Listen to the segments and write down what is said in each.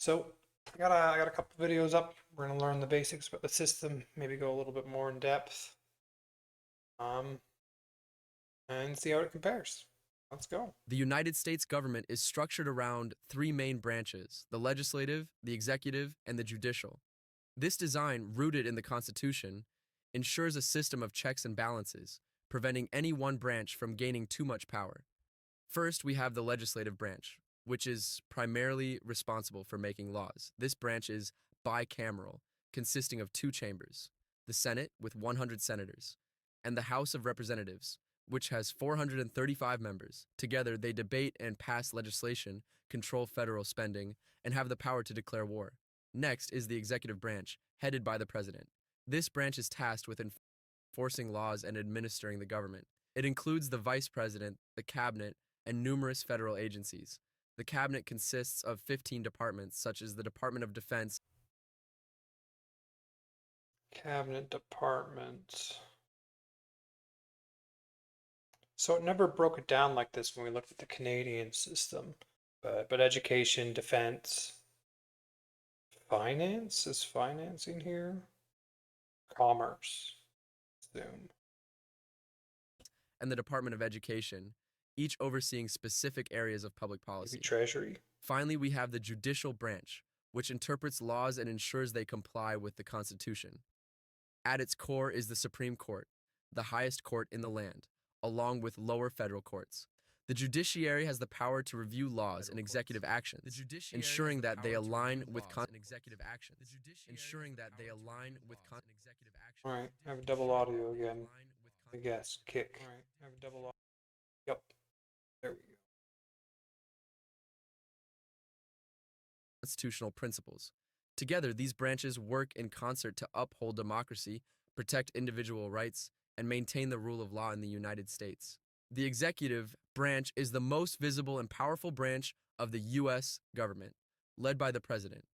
So I got a couple videos up. We're gonna learn the basics about the system, maybe go a little bit more in depth, um, and see how it compares. Let's go. The United States government is structured around three main branches: the legislative, the executive, and the judicial. This design, rooted in the Constitution, ensures a system of checks and balances, preventing any one branch from gaining too much power. First, we have the legislative branch, which is primarily responsible for making laws. This branch is bicameral, consisting of two chambers: the Senate, with 100 senators, and the House of Representatives, which has 435 members. Together, they debate and pass legislation, control federal spending, and have the power to declare war. Next is the executive branch, headed by the president. This branch is tasked with enforcing laws and administering the government. It includes the vice president, the cabinet, and numerous federal agencies. The cabinet consists of 15 departments, such as the Department of Defense. Cabinet department. So it never broke it down like this when we looked at the Canadian system, but education, defense, finance is financing here, commerce, Zoom. And the Department of Education, each overseeing specific areas of public Maybe policy. treasury. Finally, we have the judicial branch, which interprets laws and ensures they comply with the Constitution. At its core is the Supreme Court, the highest court in the land, along with lower federal courts. The judiciary has the power to review laws and executive actions, ensuring that they align with All right, I have double audio again. I guess kick. All right, I have double audio. Yep, there we go. constitutional principles. Together, these branches work in concert to uphold democracy, protect individual rights, and maintain the rule of law in the United States. The executive branch is the most visible and powerful branch of the U.S. government, led by the president.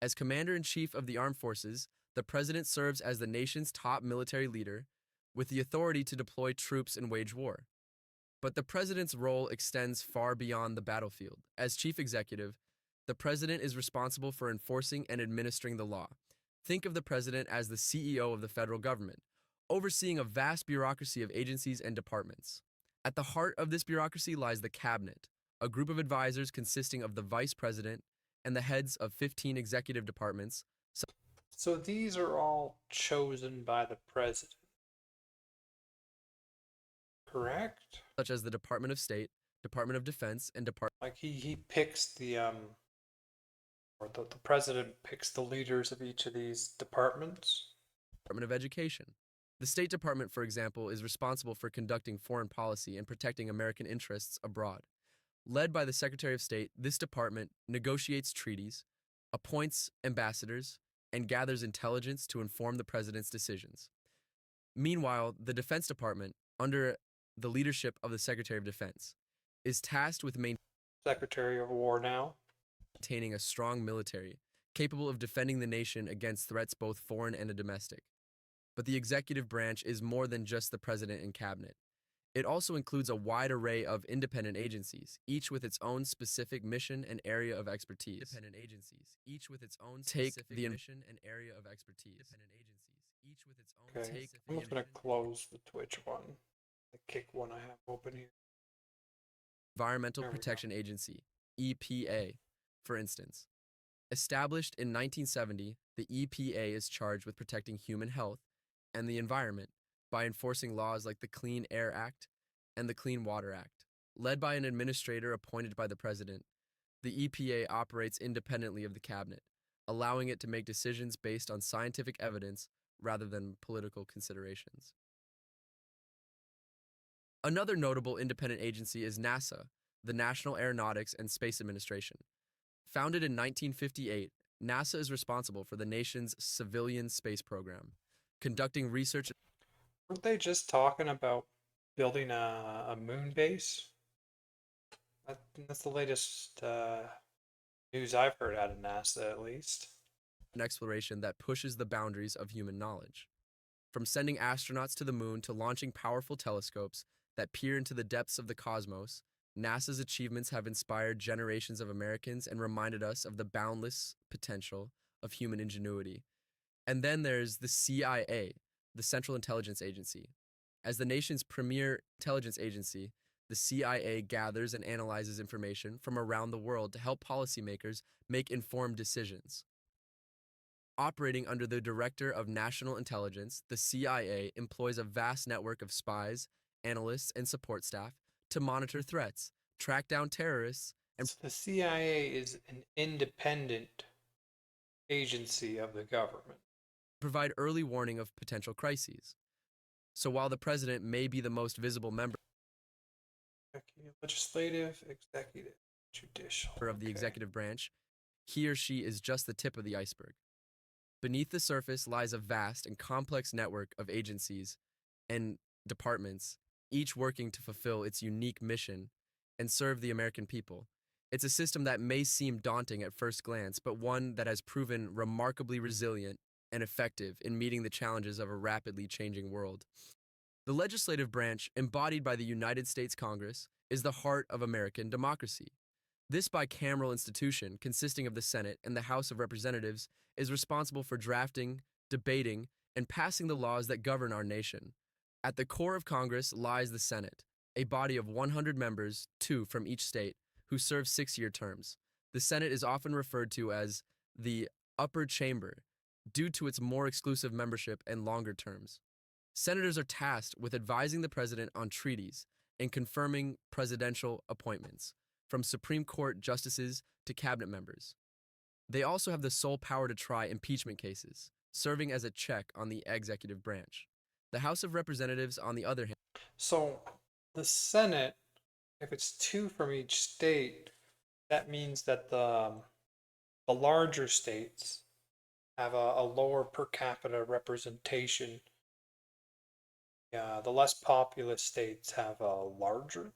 As commander in chief of the armed forces, the president serves as the nation's top military leader with the authority to deploy troops and wage war. But the president's role extends far beyond the battlefield. As chief executive, the president is responsible for enforcing and administering the law. Think of the president as the CEO of the federal government, overseeing a vast bureaucracy of agencies and departments. At the heart of this bureaucracy lies the cabinet, a group of advisors consisting of the vice president and the heads of 15 executive departments, So these are all chosen by the president, correct? such as the Department of State, Department of Defense, and Like he picks the president picks the leaders of each of these departments. Department of Education. The State Department, for example, is responsible for conducting foreign policy and protecting American interests abroad. Led by the Secretary of State, this department negotiates treaties, appoints ambassadors, and gathers intelligence to inform the president's decisions. Meanwhile, the Defense Department, under the leadership of the Secretary of Defense, is tasked with Secretary of War now. maintaining a strong military capable of defending the nation against threats both foreign and domestic. But the executive branch is more than just the president and cabinet. It also includes a wide array of independent agencies, each with its own specific mission and area of expertise. Take the mission and area of expertise. Okay, I'm just gonna close the Twitch one, the kick one I have open here. Environmental There we go. Protection Agency, EPA, for instance. Established in 1970, the EPA is charged with protecting human health and the environment by enforcing laws like the Clean Air Act and the Clean Water Act. Led by an administrator appointed by the president, the EPA operates independently of the cabinet, allowing it to make decisions based on scientific evidence rather than political considerations. Another notable independent agency is NASA, the National Aeronautics and Space Administration. Founded in 1958, NASA is responsible for the nation's civilian space program, conducting research. Weren't they just talking about building a moon base? That's the latest news I've heard out of NASA, at least. An exploration that pushes the boundaries of human knowledge. From sending astronauts to the moon to launching powerful telescopes that peer into the depths of the cosmos, NASA's achievements have inspired generations of Americans and reminded us of the boundless potential of human ingenuity. And then there's the CIA, the Central Intelligence Agency. As the nation's premier intelligence agency, the CIA gathers and analyzes information from around the world to help policymakers make informed decisions. Operating under the Director of National Intelligence, the CIA employs a vast network of spies, analysts, and support staff to monitor threats, track down terrorists, and So the CIA is an independent agency of the government. provide early warning of potential crises. So while the president may be the most visible member Legislative, executive, judicial. of the Okay. executive branch, he or she is just the tip of the iceberg. Beneath the surface lies a vast and complex network of agencies and departments, each working to fulfill its unique mission and serve the American people. It's a system that may seem daunting at first glance, but one that has proven remarkably resilient and effective in meeting the challenges of a rapidly changing world. The legislative branch, embodied by the United States Congress, is the heart of American democracy. This bicameral institution, consisting of the Senate and the House of Representatives, is responsible for drafting, debating, and passing the laws that govern our nation. At the core of Congress lies the Senate, a body of 100 members, 2 from each state, who serve 6-year terms. The Senate is often referred to as the upper chamber due to its more exclusive membership and longer terms. Senators are tasked with advising the president on treaties and confirming presidential appointments, from Supreme Court justices to cabinet members. They also have the sole power to try impeachment cases, serving as a check on the executive branch. The House of Representatives, on the other hand, So the Senate, if it's 2 from each state, that means that the larger states have a lower per capita representation. Yeah, the less populous states have a larger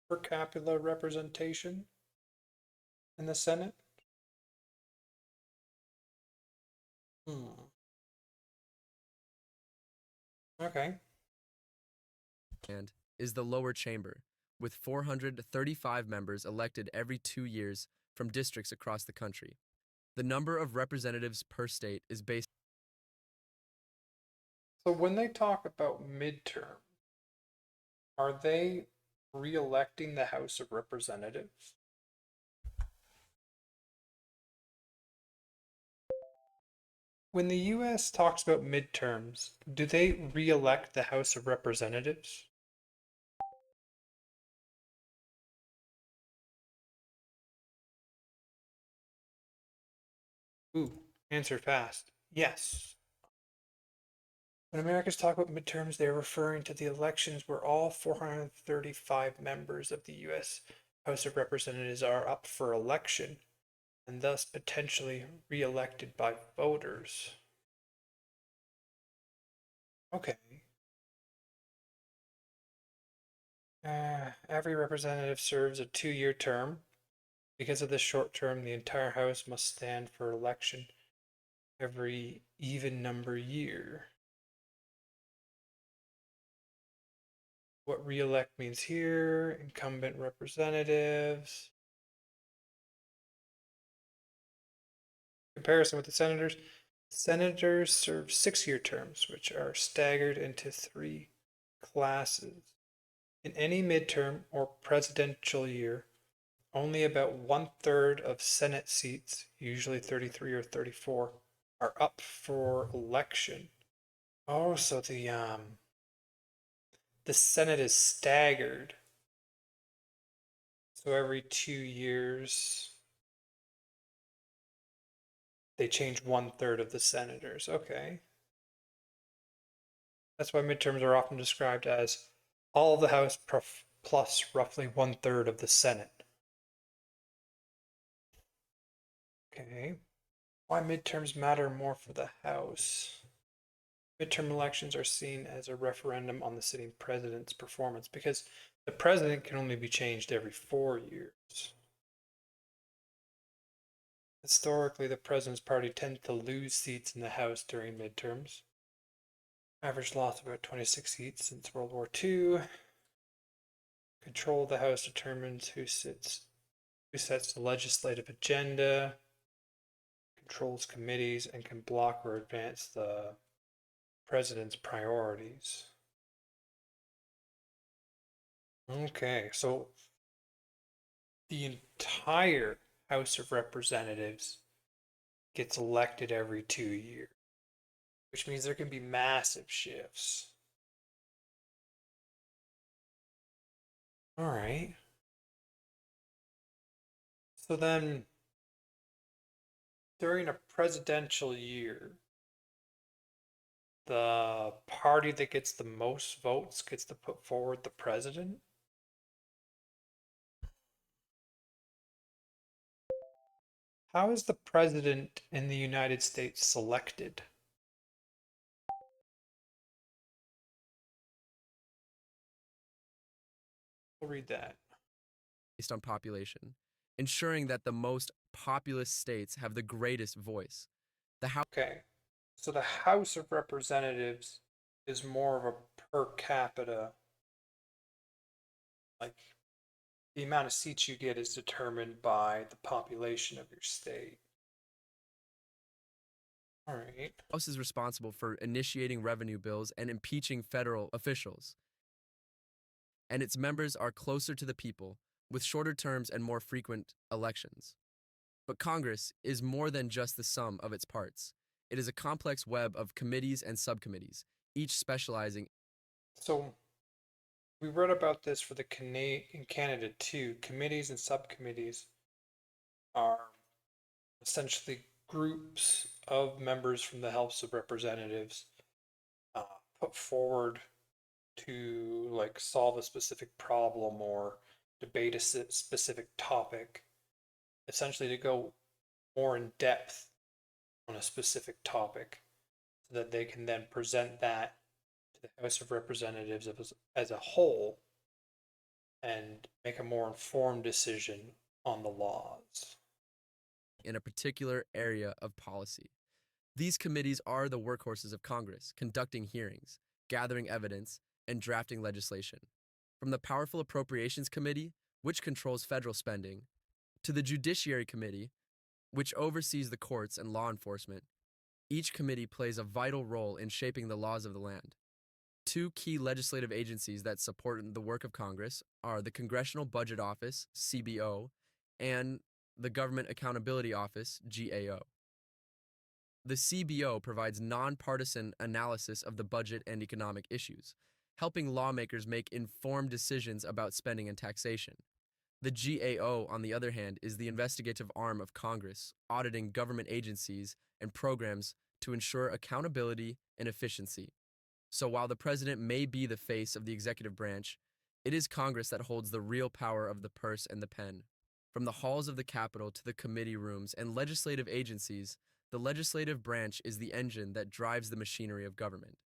per capita representation in the Senate. Hmm. Okay. is the lower chamber, with 435 members elected every 2 years from districts across the country. The number of representatives per state is based So when they talk about midterm, are they re-electing the House of Representatives? When the US talks about midterms, do they re-elect the House of Representatives? Ooh, answer fast. Yes. When Americans talk about midterms, they're referring to the elections where all 435 members of the US House of Representatives are up for election and thus potentially re-elected by voters. Okay. Every representative serves a 2-year term. Because of this short term, the entire House must stand for election every even number year. What re-elect means here, incumbent representatives. Comparison with the senators. Senators serve 6-year terms, which are staggered into 3 classes. In any midterm or presidential year, only about 1/3 of Senate seats, usually 33 or 34, are up for election. Oh, so the Senate is staggered. So every 2 years they change 1/3 of the senators. Okay. That's why midterms are often described as all of the House plus roughly 1/3 of the Senate. Okay. Why midterms matter more for the House? Midterm elections are seen as a referendum on the sitting president's performance because the president can only be changed every 4 years. Historically, the president's party tended to lose seats in the House during midterms. Average loss of about 26 seats since World War II. Control of the House determines who sets the legislative agenda, controls committees, and can block or advance the president's priorities. Okay, so the entire House of Representatives gets elected every 2 years, which means there can be massive shifts. All right. So then, during a presidential year, the party that gets the most votes gets to put forward the president. How is the president in the United States selected? We'll read that. Based on population, ensuring that the most populous states have the greatest voice. The House Okay, so the House of Representatives is more of a per capita, like the amount of seats you get is determined by the population of your state. All right. is responsible for initiating revenue bills and impeaching federal officials, and its members are closer to the people, with shorter terms and more frequent elections. But Congress is more than just the sum of its parts. It is a complex web of committees and subcommittees, each specializing. So we read about this for the in Canada too. Committees and subcommittees are essentially groups of members from the House of Representatives uh, put forward to like solve a specific problem or debate a specific topic, essentially to go more in depth on a specific topic so that they can then present that to the House of Representatives as a whole and make a more informed decision on the laws. In a particular area of policy. These committees are the workhorses of Congress, conducting hearings, gathering evidence, and drafting legislation. From the powerful Appropriations Committee, which controls federal spending, to the Judiciary Committee, which oversees the courts and law enforcement, each committee plays a vital role in shaping the laws of the land. Two key legislative agencies that support the work of Congress are the Congressional Budget Office, CBO, and the Government Accountability Office, GAO. The CBO provides nonpartisan analysis of the budget and economic issues, helping lawmakers make informed decisions about spending and taxation. The GAO, on the other hand, is the investigative arm of Congress, auditing government agencies and programs to ensure accountability and efficiency. So while the president may be the face of the executive branch, it is Congress that holds the real power of the purse and the pen. From the halls of the Capitol to the committee rooms and legislative agencies, the legislative branch is the engine that drives the machinery of government,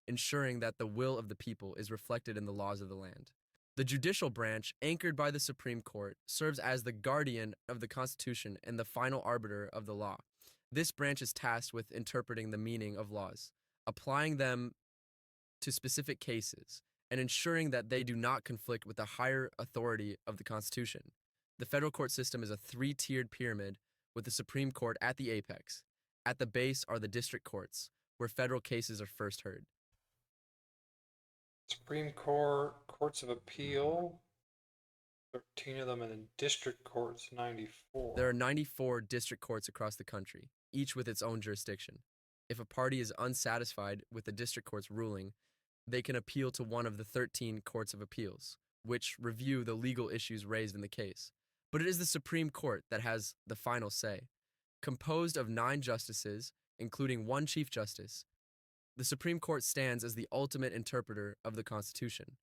ensuring that the will of the people is reflected in the laws of the land. The judicial branch, anchored by the Supreme Court, serves as the guardian of the Constitution and the final arbiter of the law. This branch is tasked with interpreting the meaning of laws, applying them to specific cases, and ensuring that they do not conflict with the higher authority of the Constitution. The federal court system is a three-tiered pyramid with the Supreme Court at the apex. At the base are the district courts, where federal cases are first heard. Supreme Court, Courts of Appeal, 13 of them, and then District Courts, 94. There are 94 district courts across the country, each with its own jurisdiction. If a party is unsatisfied with the district court's ruling, they can appeal to one of the 13 courts of appeals, which review the legal issues raised in the case. But it is the Supreme Court that has the final say. Composed of 9 justices, including 1 Chief Justice, the Supreme Court stands as the ultimate interpreter of the Constitution.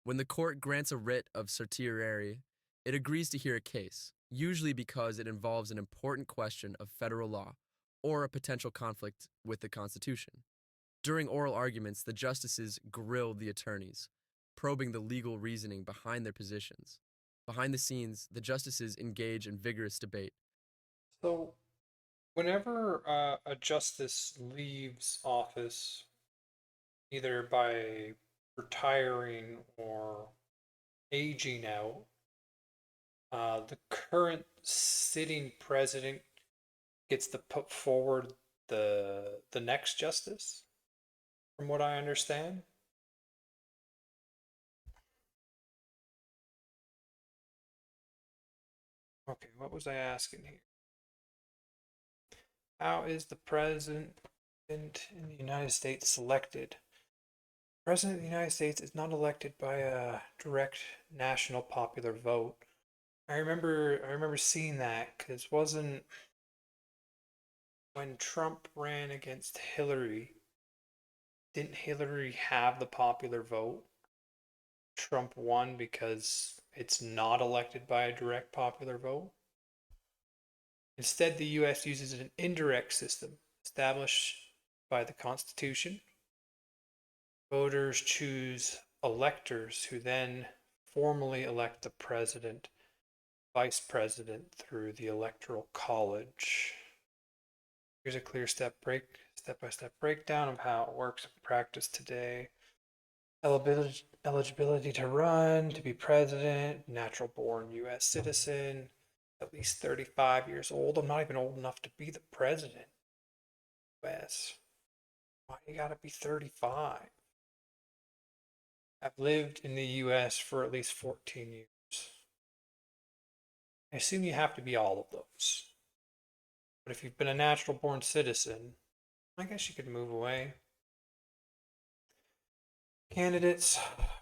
When the court grants a writ of certiorari, it agrees to hear a case, usually because it involves an important question of federal law or a potential conflict with the Constitution. During oral arguments, the justices grill the attorneys, probing the legal reasoning behind their positions. Behind the scenes, the justices engage in vigorous debate. So, whenever a justice leaves office, either by retiring or aging out, the current sitting president gets to put forward the next justice, from what I understand. Okay, what was I asking here? How is the president in the United States selected? President of the United States is not elected by a direct national popular vote. I remember seeing that because wasn't when Trump ran against Hillary, didn't Hillary have the popular vote? Trump won because it's not elected by a direct popular vote. Instead, the US uses an indirect system established by the Constitution. Voters choose electors who then formally elect the president, vice president through the Electoral College. Here's a clear step-by-step breakdown of how it works in practice today. Eligibility to run, to be president, natural born US citizen, at least 35 years old. I'm not even old enough to be the president. US. Why you gotta be 35? I've lived in the US for at least 14 years. I assume you have to be all of those. But if you've been a natural born citizen, I guess you could move away. Candidates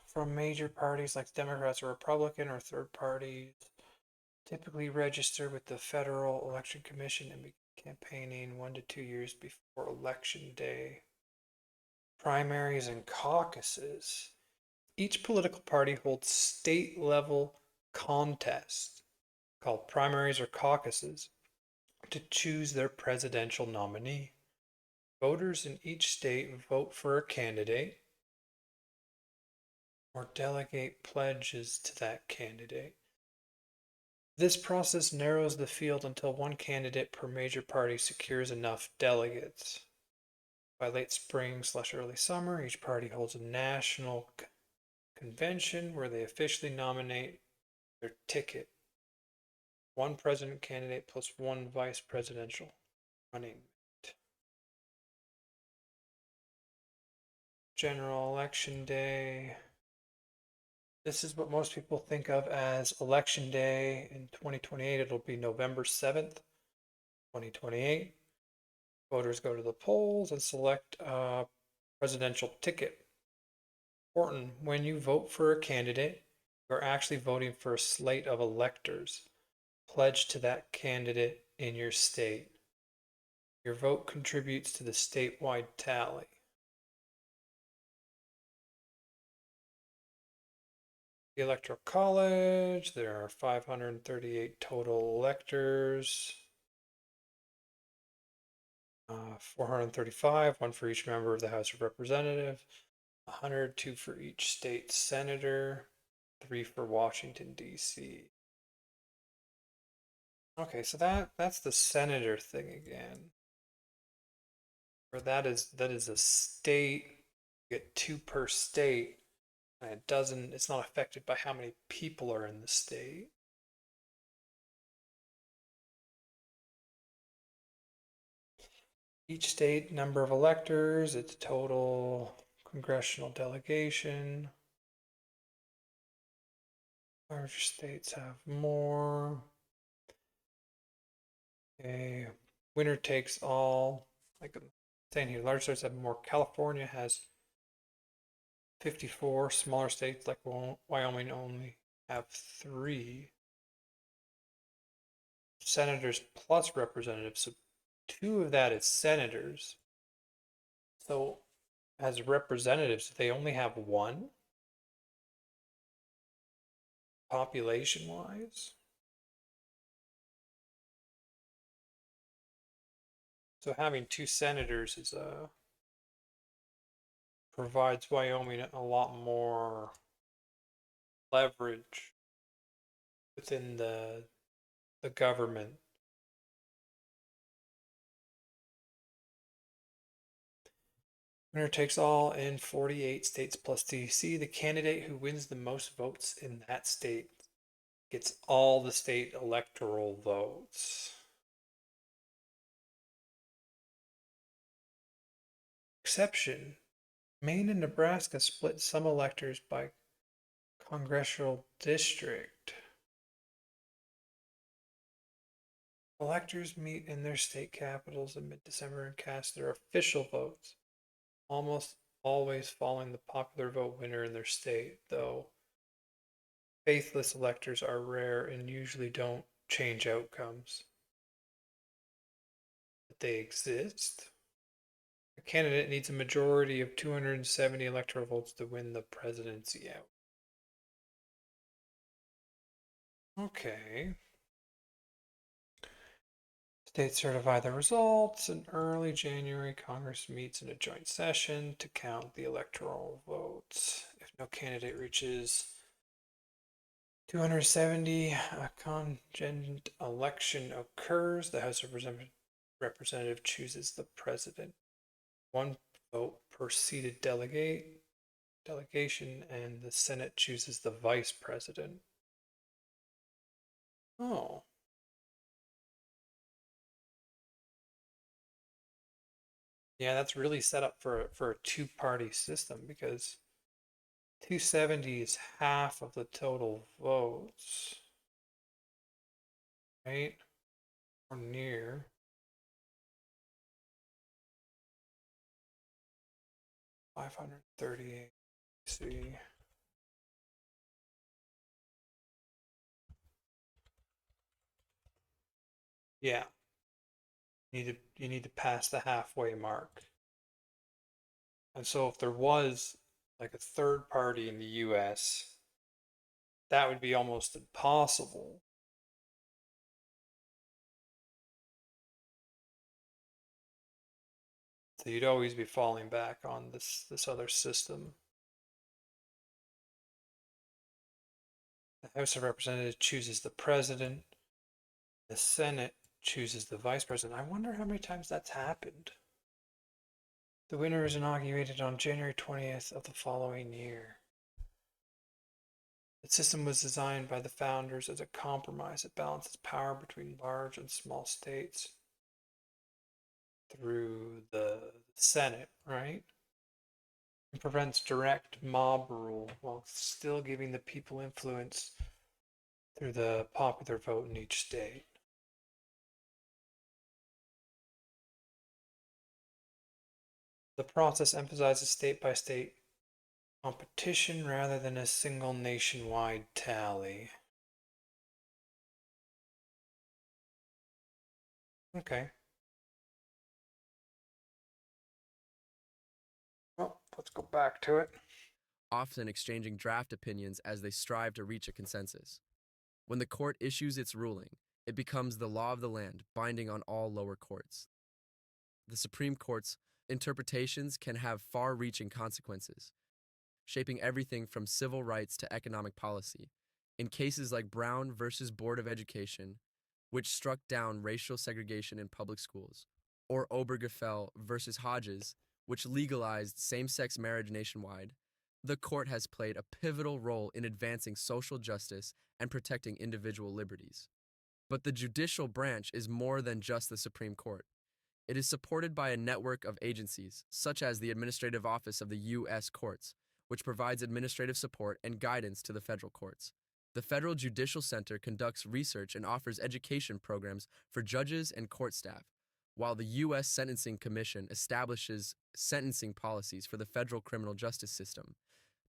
from major parties like Democrats or Republican or third parties typically register with the Federal Election Commission and begin campaigning 1 to 2 years before election day. Primaries and caucuses. Each political party holds state level contests called primaries or caucuses to choose their presidential nominee. Voters in each state vote for a candidate or delegate pledges to that candidate. This process narrows the field until one candidate per major party secures enough delegates. By late spring/early summer, each party holds a national convention where they officially nominate their ticket. One president candidate plus one vice presidential running mate. General election day. This is what most people think of as election day in 2028. It'll be November 7th, 2028. Voters go to the polls and select a presidential ticket. Important, when you vote for a candidate, you're actually voting for a slate of electors pledged to that candidate in your state. Your vote contributes to the statewide tally. The Electoral College, there are 538 total electors. 435, one for each member of the House of Representatives, 102 for each state senator, 3 for Washington, D.C. Okay, so that's the senator thing again. Or that is a state, you get 2 per state, and it's not affected by how many people are in the state. Each state number of electors, its total congressional delegation. Larger states have more. Okay, winner takes all. Like I'm saying here, larger states have more. California has 54. Smaller states like Wyoming only have 3 senators plus representatives. So 2 of that is senators. So as representatives, they only have 1 population wise. So having 2 senators is provides Wyoming a lot more leverage within the government. Winner takes all in 48 states plus DC. The candidate who wins the most votes in that state gets all the state electoral votes. Exception: Maine and Nebraska split some electors by congressional district. Electors meet in their state capitals in mid-December and cast their official votes, almost always following the popular vote winner in their state, though faithless electors are rare and usually don't change outcomes. But they exist. A candidate needs a majority of 270 electoral votes to win the presidency out. Okay. States certify the results. In early January, Congress meets in a joint session to count the electoral votes. If no candidate reaches 270, a contingent election occurs. The House of Representative chooses the president. One vote per seated delegation, and the Senate chooses the vice president. Oh. Yeah, that's really set up for a two-party system because 270 is half of the total votes, right? Or near. $538. See. Yeah, you need to pass the halfway mark. And so if there was like a third party in the US, that would be almost impossible. So you'd always be falling back on this other system. The House of Representatives chooses the president. The Senate chooses the vice president. I wonder how many times that's happened. The winner is inaugurated on January 20th of the following year. The system was designed by the founders as a compromise that balances power between large and small states through the Senate, right? And prevents direct mob rule while still giving the people influence through the popular vote in each state. The process emphasizes state by state competition rather than a single nationwide tally. Okay. Well, let's go back to it. Often exchanging draft opinions as they strive to reach a consensus. When the court issues its ruling, it becomes the law of the land, binding on all lower courts. The Supreme Court's interpretations can have far-reaching consequences, shaping everything from civil rights to economic policy. In cases like Brown versus Board of Education, which struck down racial segregation in public schools, or Obergefell versus Hodges, which legalized same-sex marriage nationwide, the court has played a pivotal role in advancing social justice and protecting individual liberties. But the judicial branch is more than just the Supreme Court. It is supported by a network of agencies, such as the Administrative Office of the U.S. Courts, which provides administrative support and guidance to the federal courts. The Federal Judicial Center conducts research and offers education programs for judges and court staff, while the U.S. Sentencing Commission establishes sentencing policies for the federal criminal justice system.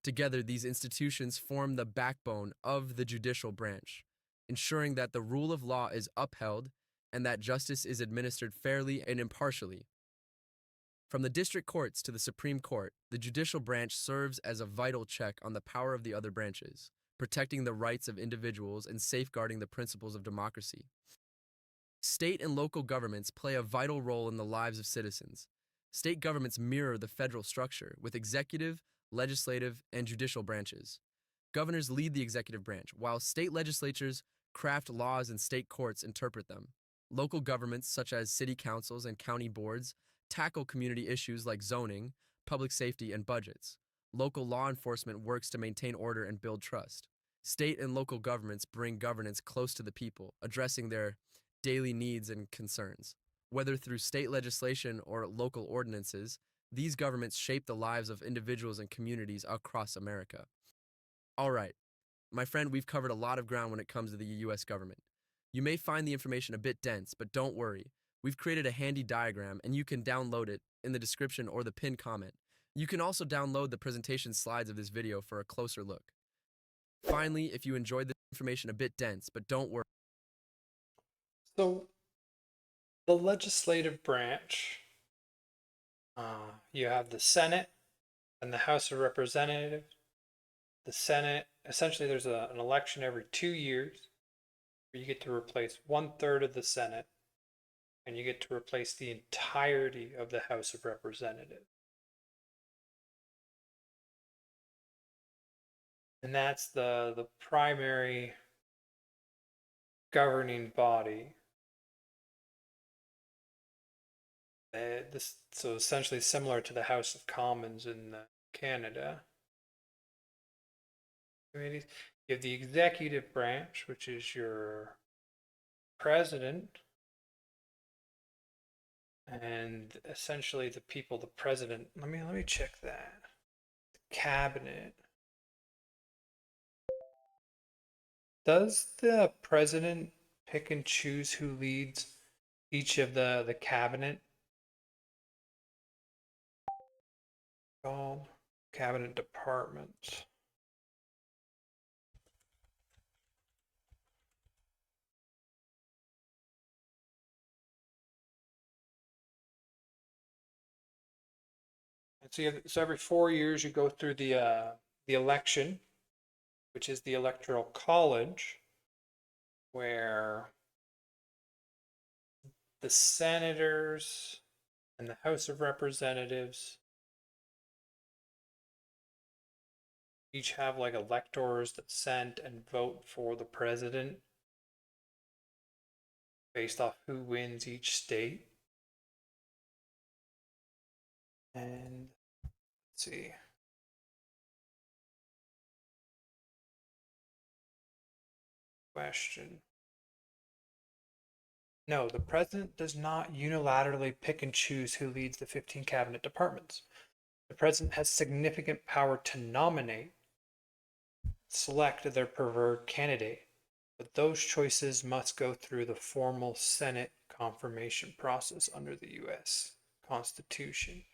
Together, these institutions form the backbone of the judicial branch, ensuring that the rule of law is upheld and that justice is administered fairly and impartially. From the district courts to the Supreme Court, the judicial branch serves as a vital check on the power of the other branches, protecting the rights of individuals and safeguarding the principles of democracy. State and local governments play a vital role in the lives of citizens. State governments mirror the federal structure, with executive, legislative, and judicial branches. Governors lead the executive branch, while state legislatures craft laws and state courts interpret them. Local governments, such as city councils and county boards, tackle community issues like zoning, public safety, and budgets. Local law enforcement works to maintain order and build trust. State and local governments bring governance close to the people, addressing their daily needs and concerns. Whether through state legislation or local ordinances, these governments shape the lives of individuals and communities across America. All right, my friend, we've covered a lot of ground when it comes to the US government. You may find the information a bit dense, but don't worry. We've created a handy diagram and you can download it in the description or the pinned comment. You can also download the presentation slides of this video for a closer look. Finally, if you enjoyed the information a bit dense, but don't worry. So, the legislative branch, you have the Senate and the House of Representatives. The Senate, essentially, there's an election every 2 years where you get to replace 1/3 of the Senate and you get to replace the entirety of the House of Representatives. And that's the primary governing body. So essentially similar to the House of Commons in Canada. Committees. You have the executive branch, which is your president, and essentially the people, the president. Let me check that. The cabinet. Does the president pick and choose who leads each of the cabinet? Called cabinet departments. And so every 4 years you go through the election, which is the electoral college, where the senators and the House of Representatives each have like electors that send and vote for the president based off who wins each state. And let's see. Question. No, the president does not unilaterally pick and choose who leads the 15 cabinet departments. The president has significant power to nominate, select their preferred candidate, but those choices must go through the formal Senate confirmation process under the U.S. Constitution.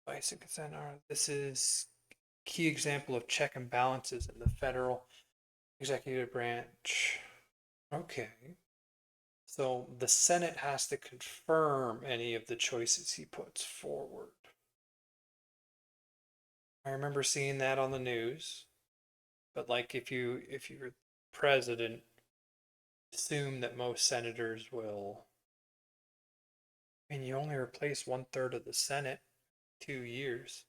Advice and consent are, this is key example of check and balances in the federal executive branch. Okay. So the Senate has to confirm any of the choices he puts forward. I remember seeing that on the news. But like if you're president, assume that most senators will. I mean, you only replace 1/3 of the Senate 2 years.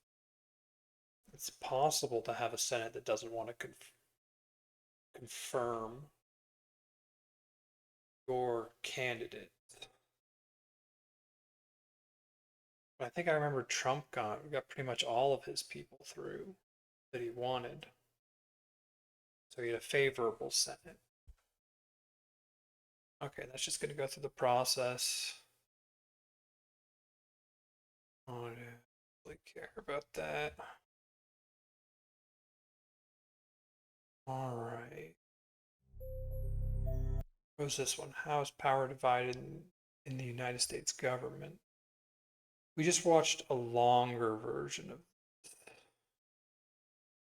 It's possible to have a Senate that doesn't want to confirm your candidate. But I think I remember Trump got pretty much all of his people through that he wanted. So he had a favorable Senate. Okay, that's just going to go through the process. I don't really care about that. All right. What was this one? How is power divided in the United States government? We just watched a longer version of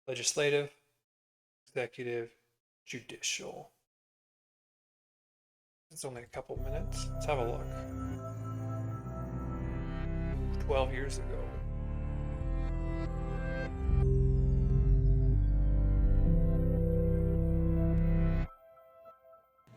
legislative, executive, judicial. It's only a couple minutes. Let's have a look. 12 years ago.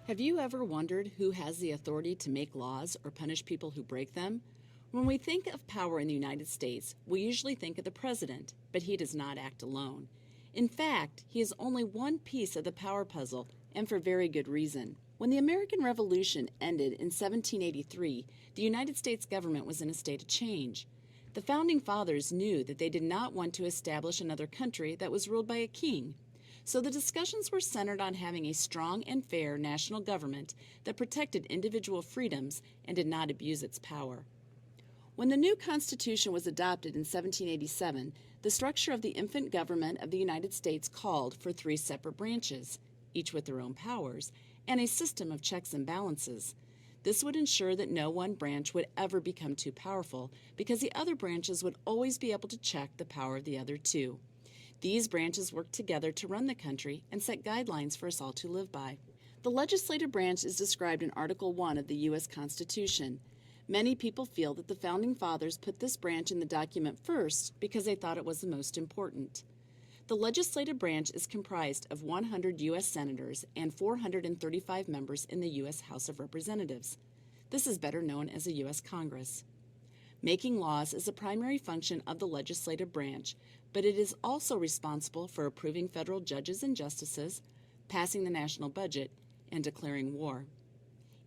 Have you ever wondered who has the authority to make laws or punish people who break them? When we think of power in the United States, we usually think of the president, but he does not act alone. In fact, he is only one piece of the power puzzle, and for very good reason. When the American Revolution ended in 1783, the United States government was in a state of change. The Founding Fathers knew that they did not want to establish another country that was ruled by a king. So the discussions were centered on having a strong and fair national government that protected individual freedoms and did not abuse its power. When the new Constitution was adopted in 1787, the structure of the infant government of the United States called for 3 separate branches, each with their own powers, and a system of checks and balances. This would ensure that no one branch would ever become too powerful because the other branches would always be able to check the power of the other 2. These branches work together to run the country and set guidelines for us all to live by. The legislative branch is described in Article 1 of the U.S. Constitution. Many people feel that the Founding Fathers put this branch in the document first because they thought it was the most important. The legislative branch is comprised of 100 U.S. senators and 435 members in the U.S. House of Representatives. This is better known as the U.S. Congress. Making laws is a primary function of the legislative branch, but it is also responsible for approving federal judges and justices, passing the national budget, and declaring war.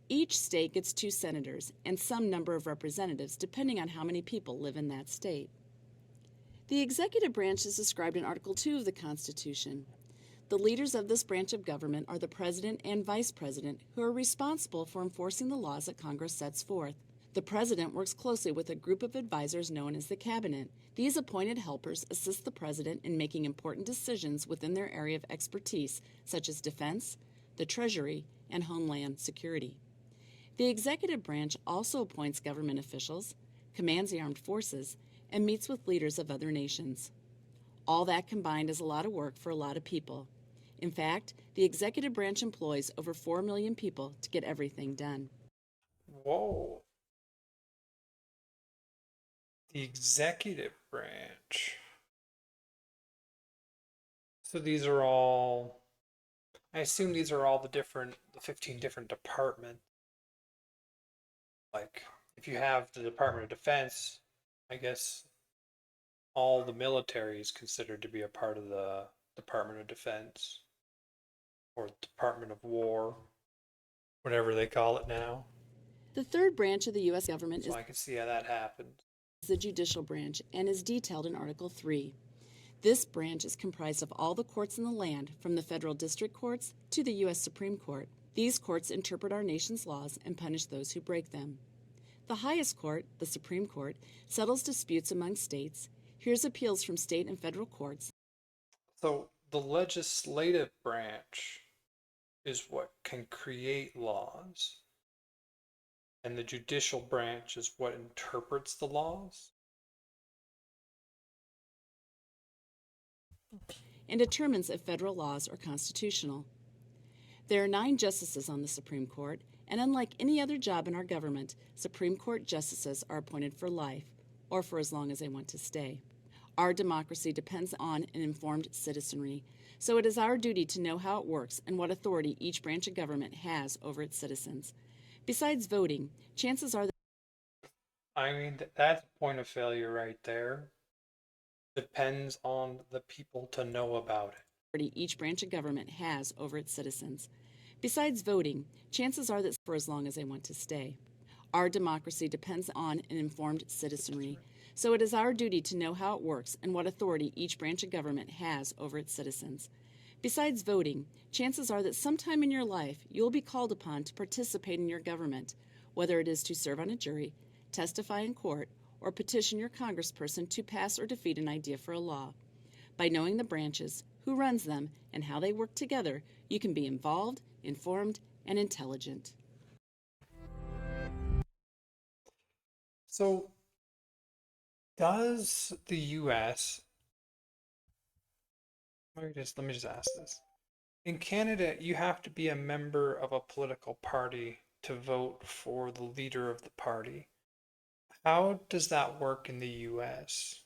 Each state gets 2 senators and some number of representatives depending on how many people live in that state. The executive branch is described in Article 2 of the Constitution. The leaders of this branch of government are the president and vice president, who are responsible for enforcing the laws that Congress sets forth. The president works closely with a group of advisors known as the cabinet. These appointed helpers assist the president in making important decisions within their area of expertise, such as defense, the treasury, and homeland security. The executive branch also appoints government officials, commands the armed forces, and meets with leaders of other nations. All that combined is a lot of work for a lot of people. In fact, the executive branch employs over 4 million people to get everything done. Whoa. The executive branch. So these are all, I assume these are all the 15 different departments. Like, if you have the Department of Defense, I guess all the military is considered to be a part of the Department of Defense or Department of War, whatever they call it now. The third branch of the U.S. government So I can see how that happened. is the judicial branch and is detailed in Article 3. This branch is comprised of all the courts in the land, from the federal district courts to the U.S. Supreme Court. These courts interpret our nation's laws and punish those who break them. The highest court, the Supreme Court, settles disputes among states, hears appeals from state and federal courts. So the legislative branch is what can create laws, and the judicial branch is what interprets the laws. And determines if federal laws are constitutional. There are 9 justices on the Supreme Court, and unlike any other job in our government, Supreme Court justices are appointed for life, or for as long as they want to stay. Our democracy depends on an informed citizenry, so it is our duty to know how it works and what authority each branch of government has over its citizens. Besides voting, chances are that I mean, that's a point of failure right there. Depends on the people to know about it. each branch of government has over its citizens. Besides voting, chances are that for as long as they want to stay. Our democracy depends on an informed citizenry, so it is our duty to know how it works and what authority each branch of government has over its citizens. Besides voting, chances are that sometime in your life you'll be called upon to participate in your government, whether it is to serve on a jury, testify in court, or petition your congressperson to pass or defeat an idea for a law. By knowing the branches, who runs them, and how they work together, you can be involved, informed, and intelligent. So, does the U.S. let me just ask this. In Canada, you have to be a member of a political party to vote for the leader of the party. How does that work in the U.S.?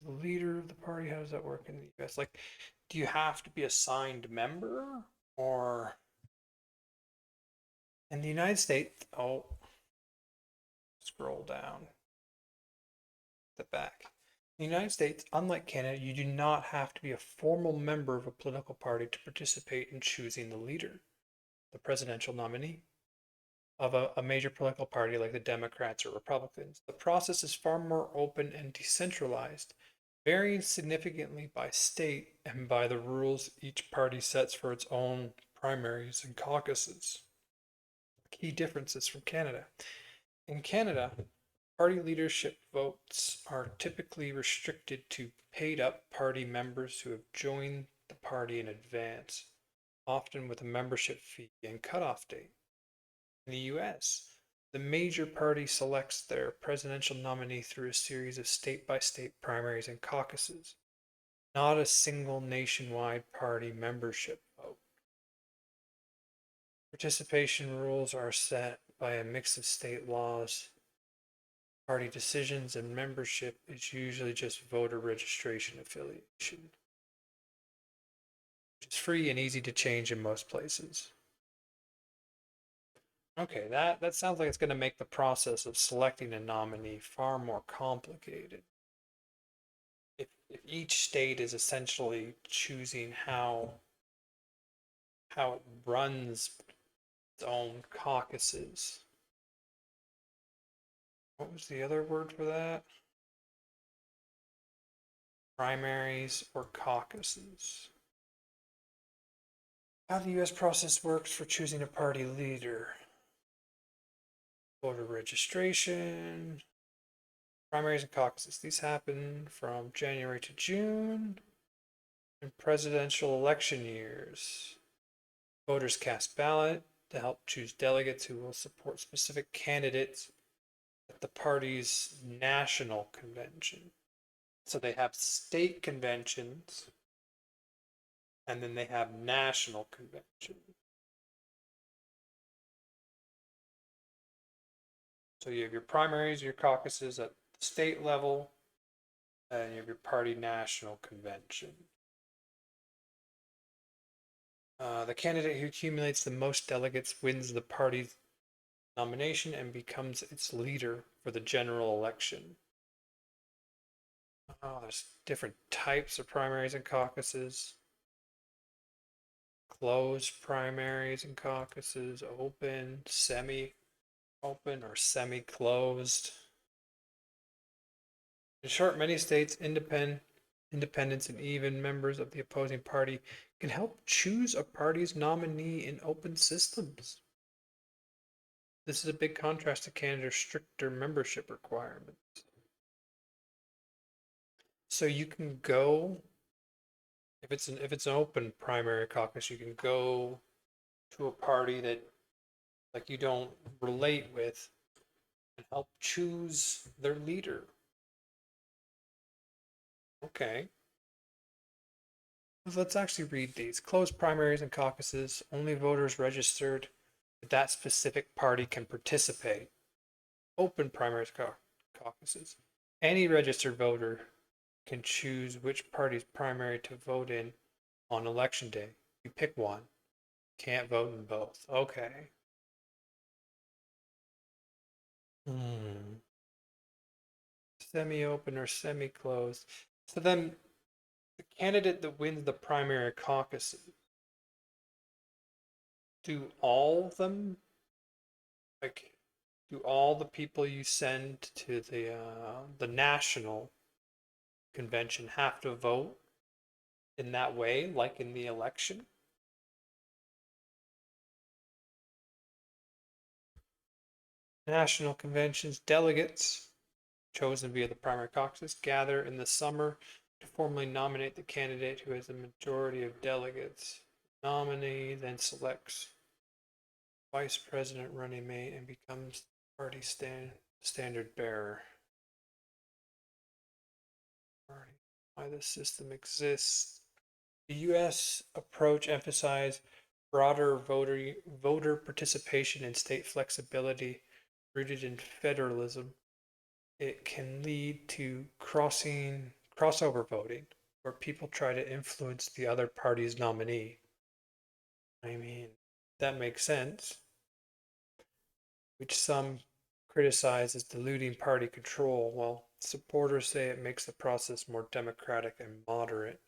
The leader of the party, how does that work in the U.S.? Like, do you have to be a signed member? Or in the United States, oh, scroll down the back. In the United States, unlike Canada, you do not have to be a formal member of a political party to participate in choosing the leader, the presidential nominee. of a major political party like the Democrats or Republicans. The process is far more open and decentralized, varying significantly by state and by the rules each party sets for its own primaries and caucuses. Key differences from Canada. In Canada, party leadership votes are typically restricted to paid up party members who have joined the party in advance, often with a membership fee and cutoff date. In the US, the major party selects their presidential nominee through a series of state by state primaries and caucuses, not a single nationwide party membership vote. Participation rules are set by a mix of state laws, party decisions, and membership is usually just voter registration affiliation, which is free and easy to change in most places. Okay, that sounds like it's going to make the process of selecting a nominee far more complicated. If each state is essentially choosing how it runs its own caucuses. What was the other word for that? Primaries or caucuses. How the US process works for choosing a party leader. Voter registration, primaries and caucuses. These happen from January to June. In presidential election years, voters cast ballot to help choose delegates who will support specific candidates at the party's national convention. So they have state conventions and then they have national conventions. So you have your primaries, your caucuses at the state level, and you have your party national convention. The candidate who accumulates the most delegates wins the party's nomination and becomes its leader for the general election. Oh, there's different types of primaries and caucuses. Closed primaries and caucuses, open, semi-open, or semi-closed. In short, many states, independents, and even members of the opposing party can help choose a party's nominee in open systems. This is a big contrast to Canada's stricter membership requirements. So you can go, if it's an open primary caucus, you can go to a party that like you don't relate with and help choose their leader. Okay. Let's actually read these. Closed primaries and caucuses, only voters registered with that specific party can participate. Open primaries caucuses. Any registered voter can choose which party's primary to vote in on election day. You pick one. Can't vote in both. Okay. Semi-open or semi-closed. So then the candidate that wins the primary caucus, do all of them, like, do all the people you send to the national convention have to vote in that way, like in the election? National conventions delegates chosen via the primary caucus gather in the summer to formally nominate the candidate who has a majority of delegates. Nominee then selects vice president running mate and becomes the party standard bearer. Why this system exists. The U.S. approach emphasized broader voter participation and state flexibility rooted in federalism. It can lead to crossover voting, where people try to influence the other party's nominee. I mean, that makes sense. Which some criticize as diluting party control, while supporters say it makes the process more democratic and moderate.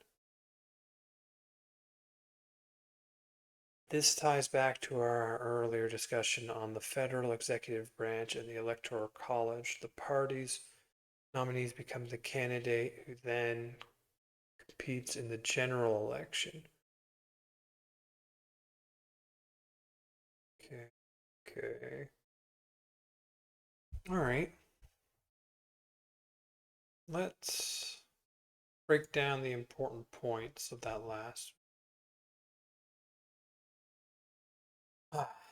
This ties back to our earlier discussion on the federal executive branch and the electoral college. The party's nominees become the candidate who then competes in the general election. Okay. Okay. All right. Let's break down the important points of that last.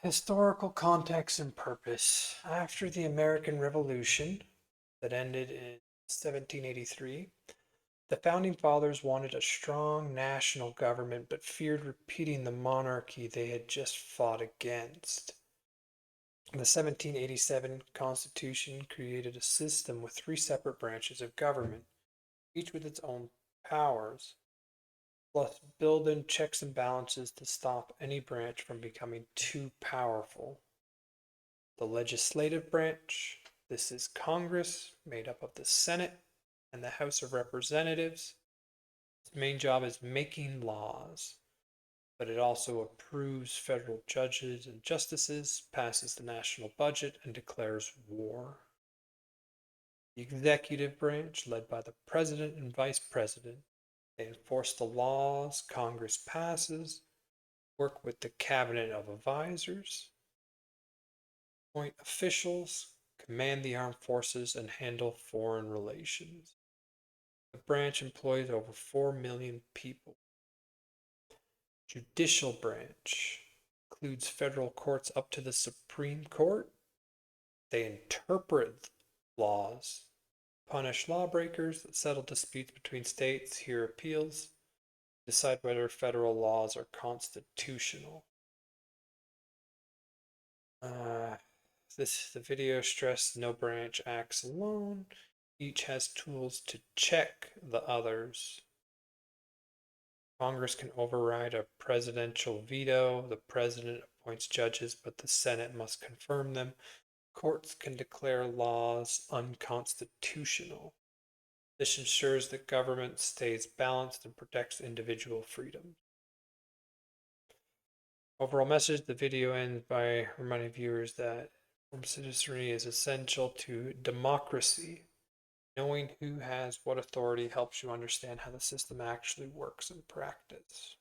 Historical context and purpose. After the American Revolution that ended in 1783, the founding fathers wanted a strong national government but feared repeating the monarchy they had just fought against. The 1787 Constitution created a system with three separate branches of government, each with its own powers, plus build in checks and balances to stop any branch from becoming too powerful. The legislative branch, this is Congress, made up of the Senate and the House of Representatives. Its main job is making laws, but it also approves federal judges and justices, passes the national budget, and declares war. The executive branch, led by the president and vice president, they enforce the laws Congress passes, work with the cabinet of advisors, appoint officials, command the armed forces, and handle foreign relations. The branch employs over 4 million people. Judicial branch includes federal courts up to the Supreme Court. They interpret laws, punish lawbreakers, settle disputes between states, hear appeals, decide whether federal laws are constitutional. The video stressed no branch acts alone. Each has tools to check the others. Congress can override a presidential veto. The president appoints judges, but the Senate must confirm them. Courts can declare laws unconstitutional. This ensures that government stays balanced and protects individual freedom. Overall message, the video ends by reminding viewers that informed citizenry is essential to democracy. Knowing who has what authority helps you understand how the system actually works in practice.